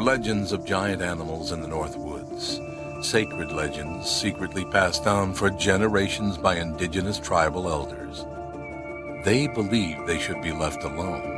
legends of giant animals in the North Woods. Sacred legends secretly passed down for generations by indigenous tribal elders. They believe they should be left alone.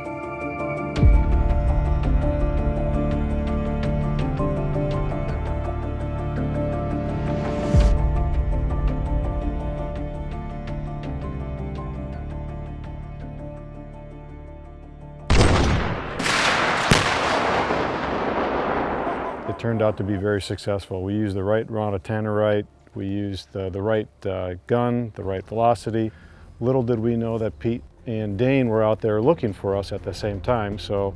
It turned out to be very successful. We used the right amount of tannerite, we used the right gun, the right velocity. Little did we know that Pete and Dane were out there looking for us at the same time, so.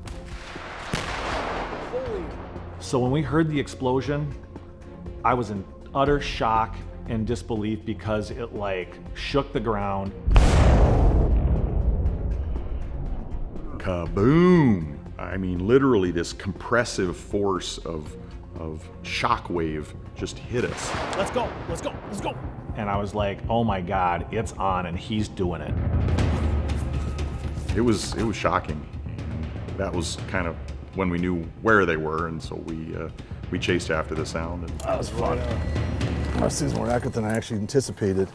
So when we heard the explosion, I was in utter shock and disbelief because it like shook the ground. Kaboom! I mean, literally this compressive force of shockwave just hit us. Let's go, let's go, let's go. And I was like, oh my God, it's on and he's doing it. It was shocking. That was kind of when we knew where they were, and so we chased after the sound. And that was fun. This is more accurate than I actually anticipated.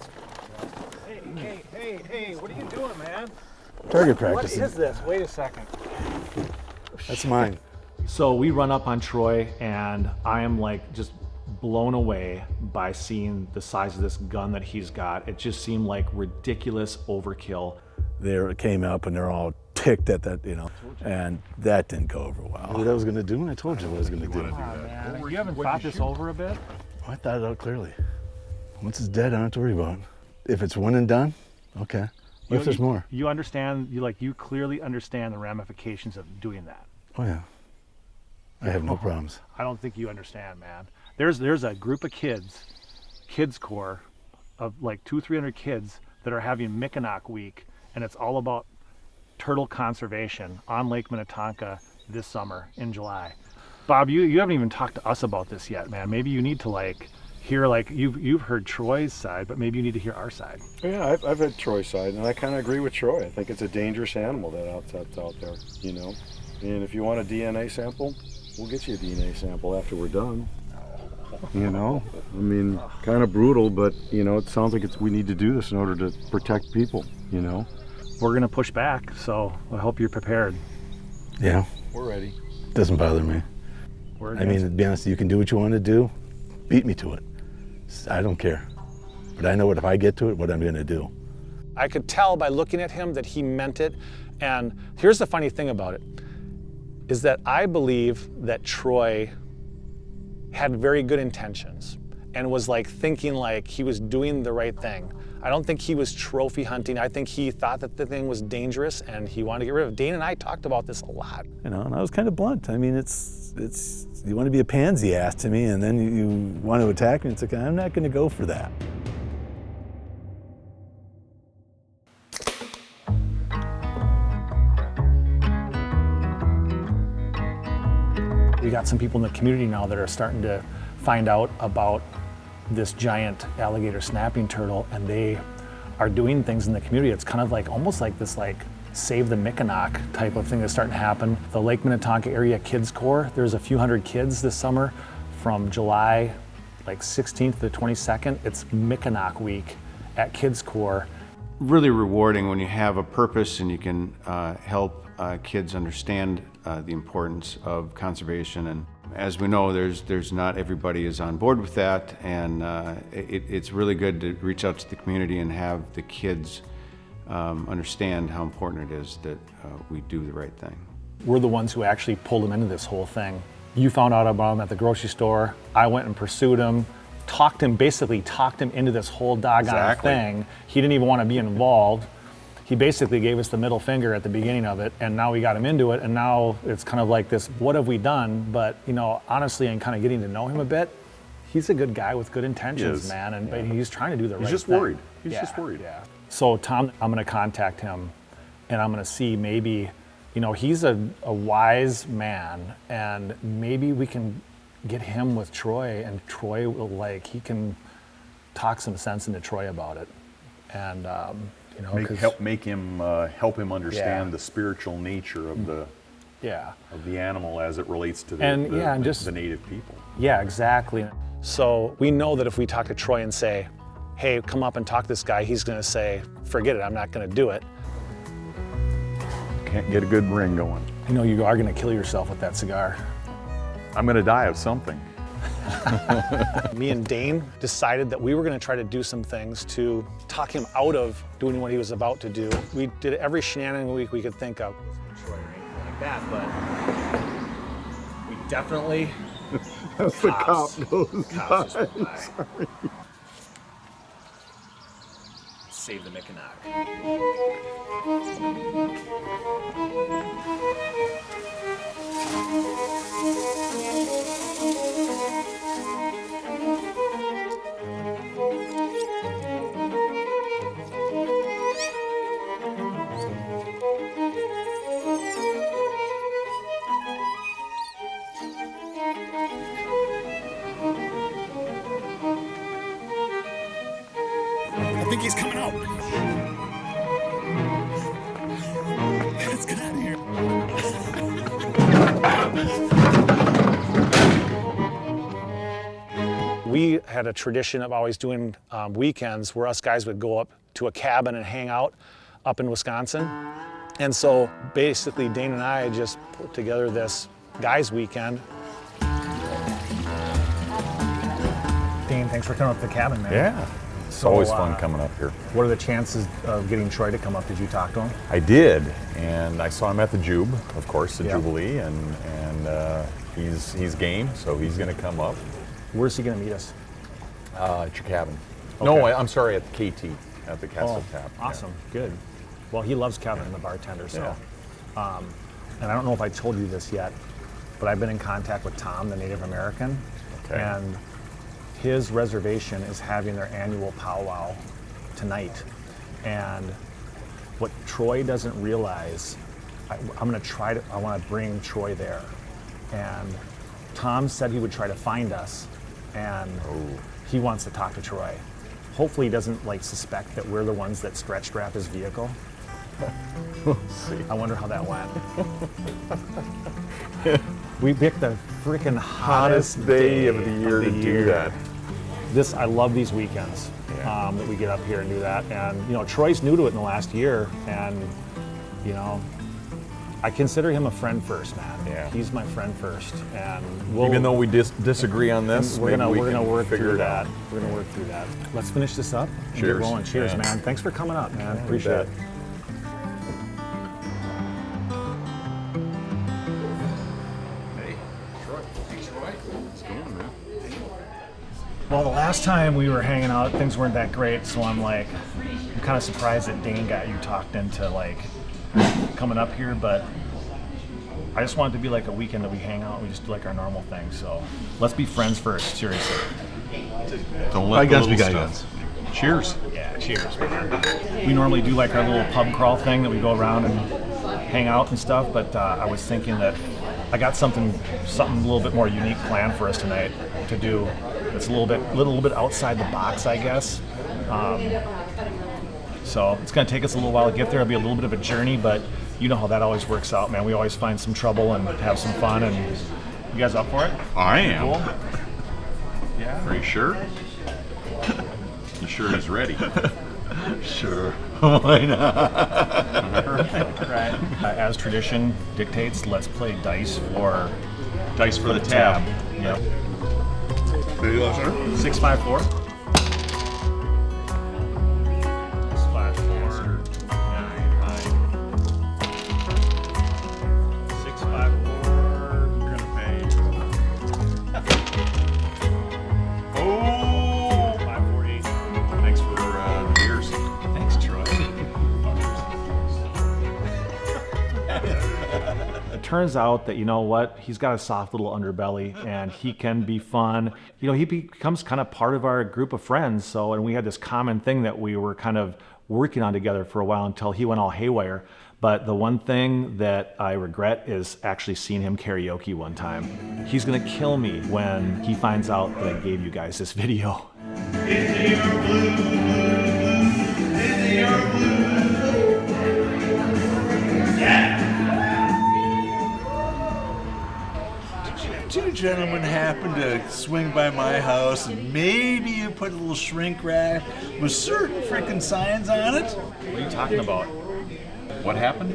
Hey, what are you doing, man? Target practicing. What is this? Wait a second. That's mine. So we run up on Troy, and I am like just blown away by seeing the size of this gun that he's got. It just seemed like ridiculous overkill. They came up and they're all ticked at that, and that didn't go over well. I knew what I was going to do, and I told you what I was going to do. Man, you haven't thought this over a bit? I thought it out clearly. Once it's dead, I don't have to worry about it. If it's one and done, okay. What if there's more? You understand, you clearly understand the ramifications of doing that. Oh yeah. I have no problems. I don't think you understand, man. There's a group of kids corps of like 200-300 kids that are having Mikinaak week, and it's all about turtle conservation on Lake Minnetonka this summer in July. Bob, you haven't even talked to us about this yet, man. Maybe you need to hear, you've heard Troy's side, but maybe you need to hear our side. Yeah, I've heard Troy's side, and I kind of agree with Troy. I think it's a dangerous animal that's out there, And if you want a DNA sample, we'll get you a DNA sample after we're done. I mean, kind of brutal, but it sounds like we need to do this in order to protect people. We're gonna push back, so I hope you're prepared. Yeah. We're ready. Doesn't bother me. I mean, to be honest, you can do what you want to do. Beat me to it. I don't care. But I know if I get to it, what I'm gonna do. I could tell by looking at him that he meant it. And here's the funny thing about it, is that I believe that Troy had very good intentions and was thinking he was doing the right thing. I don't think he was trophy hunting. I think he thought that the thing was dangerous and he wanted to get rid of it. Dane and I talked about this a lot. And I was kind of blunt. I mean, it's you want to be a pansy ass to me, and then you want to attack me. It's like, I'm not going to go for that. We got some people in the community now that are starting to find out about this giant alligator snapping turtle, and they are doing things in the community. It's kind of almost like this save the Mikinaak type of thing that's starting to happen. The Lake Minnetonka Area Kids Corps, there's a few hundred kids this summer from July 16th to the 22nd. It's Mikinaak week at Kids Corps. Really rewarding when you have a purpose and you can help kids understand the importance of conservation. And as we know, there's not everybody is on board with that, and it's really good to reach out to the community and have the kids understand how important it is that we do the right thing. We're the ones who actually pulled him into this whole thing. You found out about him at the grocery store. I went and pursued him, basically talked him into this whole doggone thing. He didn't even want to be involved. He basically gave us the middle finger at the beginning of it, and now we got him into it, and now it's kind of like this, what have we done? But, honestly, and kind of getting to know him a bit, he's a good guy with good intentions, man, and but he's trying to do the right thing. He's just worried. He's just worried. Yeah. So, Tom, I'm going to contact him, and I'm going to see maybe, he's a wise man, and maybe we can get him with Troy, and Troy will, he can talk some sense into Troy about it. And, help him understand the spiritual nature of Yeah. of the animal as it relates to And just the native people. Yeah, exactly. So we know that if we talk to Troy and say, hey, come up and talk to this guy, he's gonna say, forget it, I'm not gonna do it. Can't get a good ring going. You know, you are gonna kill yourself with that cigar. I'm gonna die of something. Me and Dane decided that we were gonna try to do some things to talk him out of doing what he was about to do. We did every shenanigan we could think of. Troy or anything like that, but we definitely. As the cop goes Cops by. just went by. Save the Mikinaak. I think he's coming out. Let's get out of here. We had a tradition of always doing weekends where us guys would go up to a cabin and hang out up in Wisconsin. And so basically Dane and I just put together this guys weekend. Dane, thanks for coming up to the cabin, man. Yeah. It's always fun coming up here. What are the chances of getting Troy to come up? Did you talk to him? I did, and I saw him at the Jube, of course, the Yeah. Jubilee, and he's game, so he's going to come up. Where's he gonna meet us? At your cabin. Okay. No, I'm sorry, at the KT, at the Castle Tap. Yeah. Awesome, good. Well, he loves Kevin, the bartender, so. And I don't know if I told you this yet, but I've been in contact with Tom, the Native American, Okay. and his reservation is having their annual powwow tonight. And what Troy doesn't realize, I want to bring Troy there. And Tom said he would try to find us, and he wants to talk to Troy. Hopefully he doesn't suspect that we're the ones that stretch strap his vehicle. See. I wonder how that went. We picked the freaking hottest day of the year to do that. I love these weekends that we get up here and do that. And Troy's new to it in the last year, and I consider him a friend first, man. Yeah. He's my friend first, and Even though we disagree on this, we're gonna work figure through it out. that. We're gonna work through that. Let's finish this up. And Cheers. Get rolling. Cheers, Yeah. man. Thanks for coming up, man. you Appreciate bet. it. Well, the last time we were hanging out, things weren't that great, so I'm kind of surprised that Dane got you talked into coming up here, but I just want it to be a weekend that we hang out and we just do our normal thing, so let's be friends first, seriously. Don't let guys the be little guys. stuff. Cheers. Yeah, cheers, man. We normally do our little pub crawl thing that we go around and hang out and stuff, but I was thinking that I got something a little bit more unique planned for us tonight to do. It's a little bit outside the box, I guess. So it's going to take us a little while to get there. It'll be a little bit of a journey, but you know how that always works out, man. We always find some trouble and have some fun. And you guys up for it? I am. Cool. Yeah. Are you sure? You sure he's ready? Sure. Why not? Right. As tradition dictates, let's play dice for The tab. Yep. There you go, sir. 654. 654. 654. You're gonna pay. Oh! 548. Thanks for beers. Thanks, Troy. It turns out that, he's got a soft little underbelly and he can be fun. He becomes kind of part of our group of friends. And we had this common thing that we were kind of working on together for a while until he went all haywire. But the one thing that I regret is actually seeing him karaoke one time. He's gonna kill me when he finds out that I gave you guys this video. gentlemen happen to swing by my house and maybe you put a little shrink wrap with certain frickin' signs on it? What are you talking about? What happened?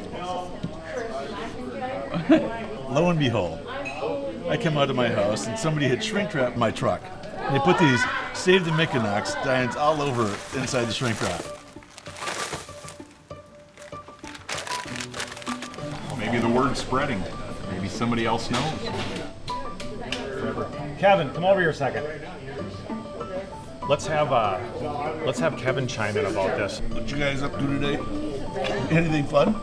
Lo and behold, I come out of my house and somebody had shrink wrapped my truck. They put these Save the Mikinaak signs all over inside the shrink wrap. Maybe the word's spreading. Maybe somebody else knows. Kevin, come over here a second. Let's have Kevin chime in about this. What you guys up to today? Anything fun?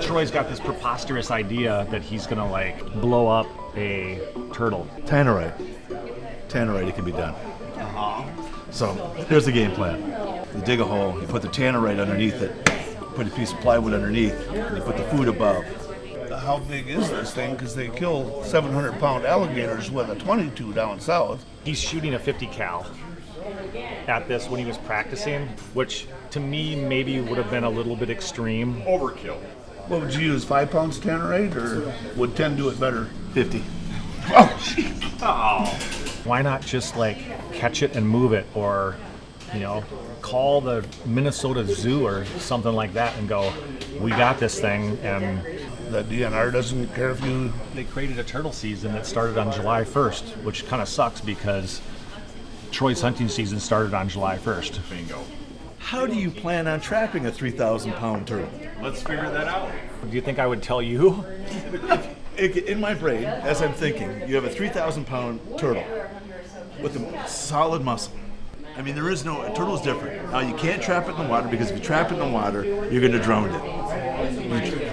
Troy's got this preposterous idea that he's gonna like blow up a turtle. Tannerite, it can be done. So here's the game plan. You dig a hole, you put the tannerite underneath it, put a piece of plywood underneath, and you put the food above. How big is this thing? Because they kill 700-pound alligators with a 22 down south. He's shooting a 50 cal at this when he was practicing, which to me maybe would have been a little bit extreme. Overkill. What would you use, 5 pounds tannerite, or would 10 do it better? 50. Oh. Why not just like catch it and move it, or call the Minnesota Zoo or something like that and go, we got this thing. And the DNR doesn't care if you... They created a turtle season that started on July 1st, which kind of sucks because Troy's hunting season started on July 1st. Bingo. How do you plan on trapping a 3,000-pound turtle? Let's figure that out. Do you think I would tell you? In my brain, as I'm thinking, you have a 3,000-pound turtle with a solid muscle. I mean, a turtle's different. Now, you can't trap it in the water because if you trap it in the water, you're going to drown it.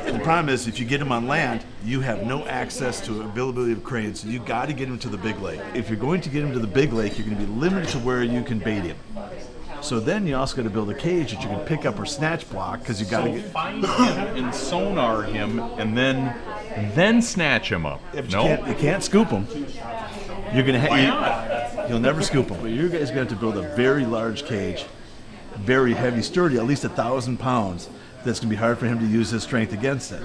And the problem is, if you get him on land, you have no access to availability of cranes, so you got to get him to the big lake. If you're going to get him to the big lake, you're going to be limited to where you can bait him. So then you also got to build a cage that you can pick up or snatch block because you got to find him and sonar him and then snatch him up. You can't scoop him. You're gonna you'll never scoop them. But you guys are going to have to build a very large cage, very heavy, sturdy, at least 1,000 pounds. That's going to be hard for him to use his strength against it,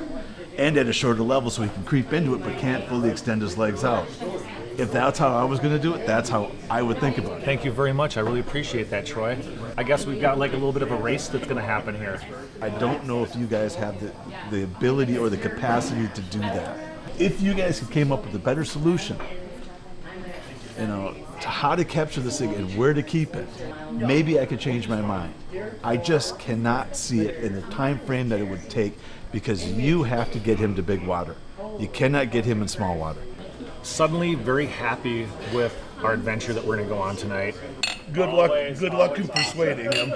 and at a shorter level so he can creep into it but can't fully extend his legs out. If that's how I was going to do it, that's how I would think about it. Thank you very much. I really appreciate that, Troy. I guess we've got like a little bit of a race that's going to happen here. I don't know if you guys have the ability or the capacity to do that. If you guys came up with a better solution, to how to capture this thing and where to keep it, maybe I could change my mind. I just cannot see it in the time frame that it would take because you have to get him to big water. You cannot get him in small water. Suddenly very happy with our adventure that we're going to go on tonight. Good luck in persuading him.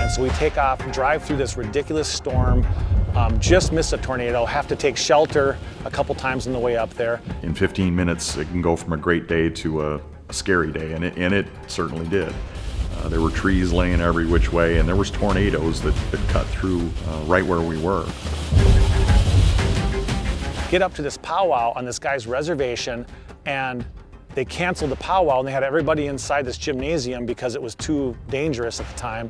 And so we take off, drive through this ridiculous storm, just miss a tornado, have to take shelter a couple times on the way up there. In 15 minutes, it can go from a great day to a scary day, and it certainly did. There were trees laying every which way, and there was tornadoes that cut through right where we were. Get up to this powwow on this guy's reservation, and they canceled the powwow, and they had everybody inside this gymnasium because it was too dangerous at the time.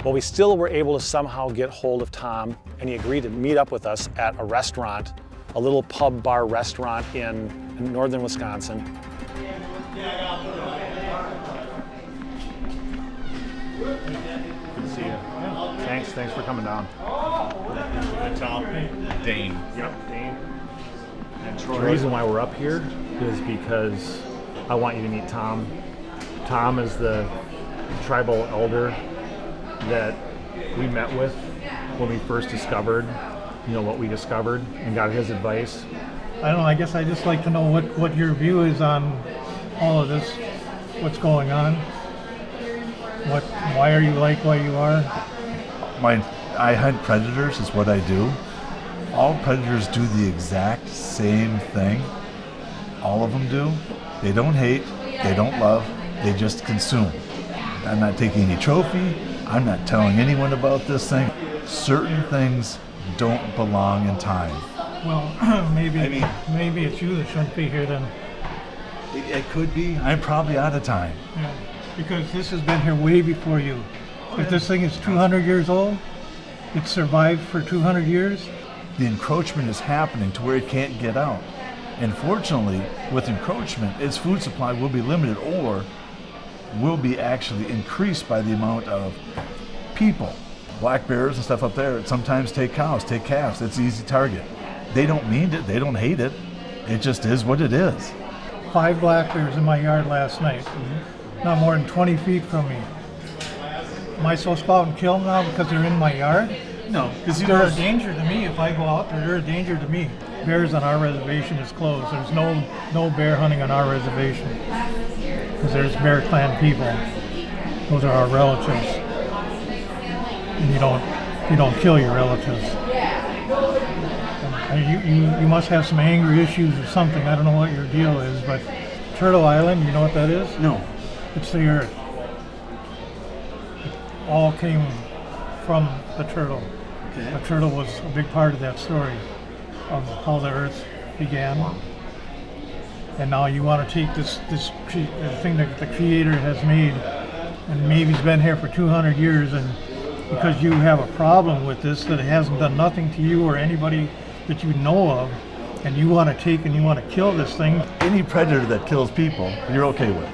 Well, we still were able to somehow get hold of Tom, and he agreed to meet up with us at a restaurant, a little pub bar restaurant in northern Wisconsin. Good to see you. Thanks for coming down. Tom, Dane. Yep, Dane. And Troy. The reason why we're up here is because I want you to meet Tom. Tom is the tribal elder that we met with when we first discovered, what we discovered and got his advice. I don't know, I guess I just like to know what your view is on all of this, what's going on. Why are you like what you are? I hunt predators is what I do. All predators do the exact same thing. All of them do. They don't hate, they don't love, they just consume. I'm not taking any trophy. I'm not telling anyone about this thing. Certain things don't belong in time. Well, maybe it's you that shouldn't be here then. It could be. I'm probably out of time. Yeah, because this has been here way before you. If this thing is 200 years old, It survived for 200 years. The encroachment is happening to where it can't get out. And fortunately, with encroachment, its food supply will be limited or will be actually increased by the amount of people. Black bears and stuff up there sometimes take cows, take calves. It's an easy target. They don't mean it, they don't hate it. It just is what it is. 5 black bears in my yard last night, not more than 20 feet from me. Am I supposed to go out and kill them now because they're in my yard? No, because they're a danger to me. If I go out there, they're a danger to me. Bears on our reservation is closed. There's no bear hunting on our reservation because there's Bear Clan people. Those are our relatives, and you don't kill your relatives. And you must have some angry issues or something. I don't know what your deal is, but Turtle Island, you know what that is? No. It's the Earth. It all came from the turtle. Okay. The turtle was a big part of that story of how the Earth began. And now you want to take this thing that the Creator has made, and maybe he's been here for 200 years, and because you have a problem with this, that it hasn't done nothing to you or anybody that you know of, and you want to take and you want to kill this thing. Any predator that kills people, you're okay with.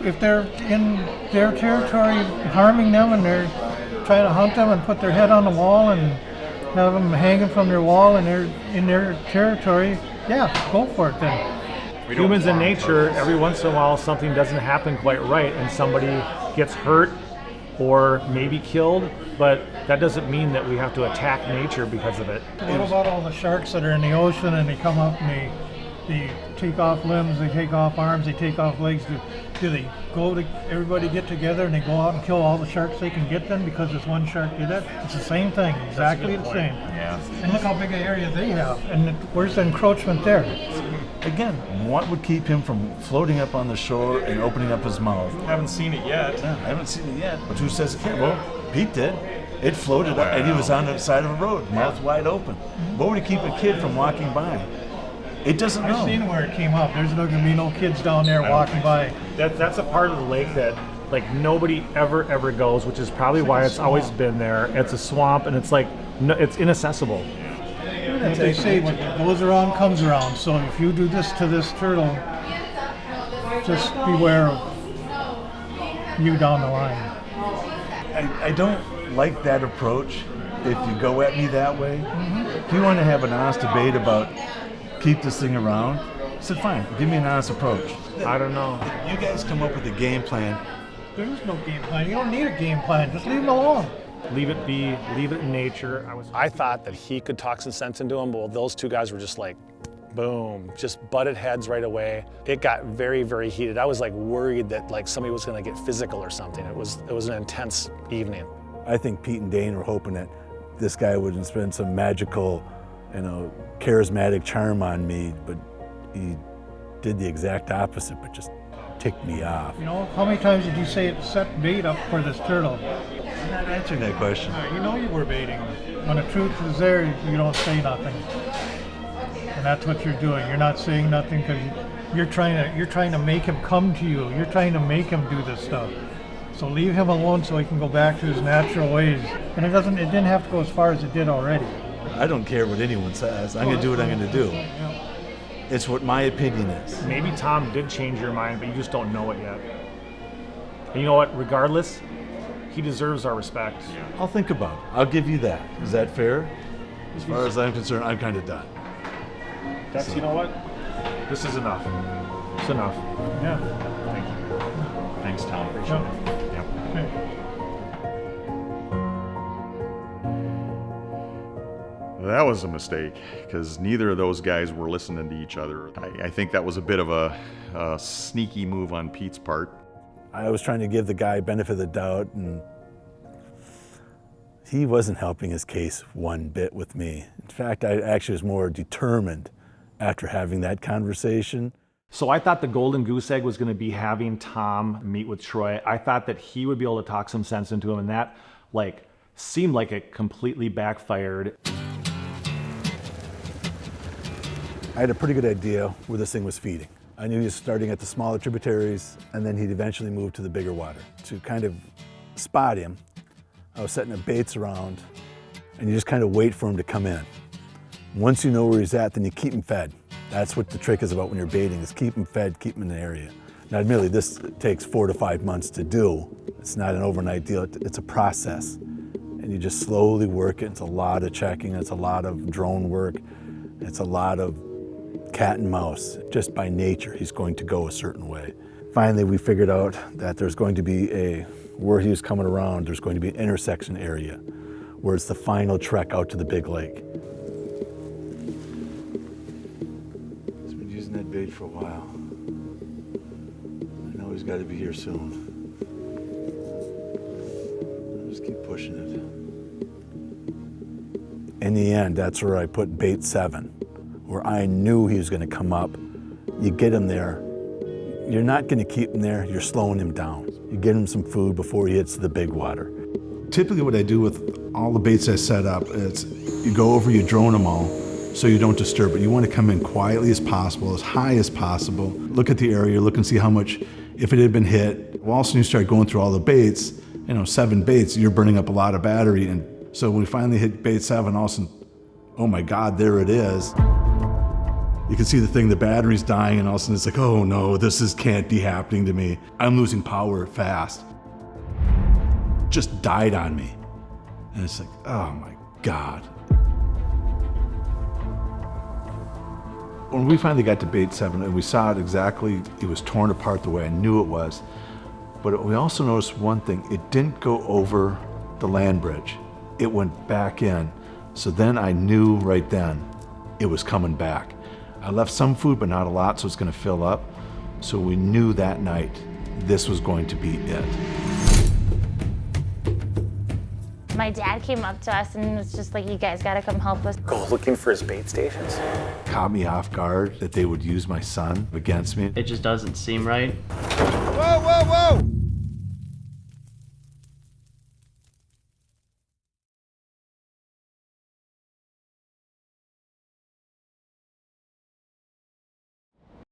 If they're in their territory harming them and they're trying to hunt them and put their head on the wall and have them hanging from their wall and they're in their territory, yeah, go for it then. Humans in nature, every once in a while something doesn't happen quite right and somebody gets hurt or maybe killed, but that doesn't mean that we have to attack nature because of it. What about all the sharks that are in the ocean and they come up and they take off limbs, they take off arms, they take off legs? Do they go to everybody get together and they go out and kill all the sharks they can get then because this one shark did that? It's the same thing, exactly the same. Yeah. And look how big an area they have, and where's the encroachment there? Again, what would keep him from floating up on the shore and opening up his mouth? Haven't seen it yet. Yeah, I haven't seen it yet. But who says it can't? Well, Pete did. It floated up, and he was on the side of a road, mouth wide open. What would keep a kid from walking by? It doesn't know. I've seen where it came up. There's not going to be no kids down there walking by. That's a part of the lake that like nobody ever goes, which is probably why it's always been there. It's a swamp, and it's like it's inaccessible. They say what goes around comes around. So if you do this to this turtle, just beware of you down the line. I don't like that approach. If you go at me that way, if you want to have an honest debate about keep this thing around, I said fine, give me an honest approach. I don't know. You guys come up with a game plan. There is no game plan. You don't need a game plan. Just leave it alone. Leave it be. Leave it in nature. I thought that he could talk some sense into him, but those two guys were just like, boom, just butted heads right away. It got very, very heated. I was like worried that like somebody was going to get physical or something. It was an intense evening. I think Pete and Dane were hoping that this guy would spend some magical, charismatic charm on me, but he did the exact opposite, but just ticked me off. How many times did you say it set bait up for this turtle? I'm not answering that question. You were baiting. When the truth is there, you don't say nothing. And that's what you're doing. You're not saying nothing because you're trying to make him come to you. You're trying to make him do this stuff. So leave him alone so he can go back to his natural ways. And it didn't have to go as far as it did already. I don't care what anyone says. I'm going to do what I'm going to do. It's what my opinion is. Maybe Tom did change your mind, but you just don't know it yet. And you know what? Regardless, he deserves our respect. I'll think about it. I'll give you that. Is that fair? As far as I'm concerned, I'm kind of done. You know what? This is enough. It's enough. Yeah. Thank you. Thanks, Tom. Appreciate it. Yep. Okay. That was a mistake, because neither of those guys were listening to each other. I think that was a bit of a sneaky move on Pete's part. I was trying to give the guy benefit of the doubt, and he wasn't helping his case one bit with me. In fact, I actually was more determined after having that conversation. So I thought the golden goose egg was going to be having Tom meet with Troy. I thought that he would be able to talk some sense into him, and that seemed like it completely backfired. I had a pretty good idea where this thing was feeding. I knew he was starting at the smaller tributaries, and then he'd eventually move to the bigger water. To kind of spot him, I was setting the baits around, and you just kind of wait for him to come in. Once you know where he's at, then you keep him fed. That's what the trick is about when you're baiting, is keep him fed, keep him in the area. Now admittedly, this takes 4 to 5 months to do. It's not an overnight deal, it's a process. And you just slowly work it. It's a lot of checking, it's a lot of drone work, it's a lot of cat and mouse. Just by nature, he's going to go a certain way. Finally, we figured out that there's going to be where he was coming around, there's going to be an intersection area where it's the final trek out to the big lake. He's been using that bait for a while. I know he's got to be here soon. I'll just keep pushing it. In the end, that's where I put bait 7, where I knew he was going to come up. You get him there. You're not going to keep him there, you're slowing him down. You get him some food before he hits the big water. Typically what I do with all the baits I set up is you go over, you drone them all so you don't disturb it. You want to come in quietly as possible, as high as possible. Look at the area, look and see how much, if it had been hit. Well, all of a sudden you start going through all the baits, 7 baits, you're burning up a lot of battery. And so when we finally hit bait 7, all of a sudden, oh my God, there it is. You can see the thing, the battery's dying, and all of a sudden it's like, oh no, this can't be happening to me. I'm losing power fast. Just died on me. And it's like, oh my God. When we finally got to bait 7 and we saw it exactly, it was torn apart the way I knew it was. But we also noticed one thing, it didn't go over the land bridge. It went back in. So then I knew right then it was coming back. I left some food, but not a lot, so it's gonna fill up. So we knew that night this was going to be it. My dad came up to us and was just like, you guys gotta come help us. Go looking for his bait stations. Caught me off guard that they would use my son against me. It just doesn't seem right. Whoa, whoa, whoa!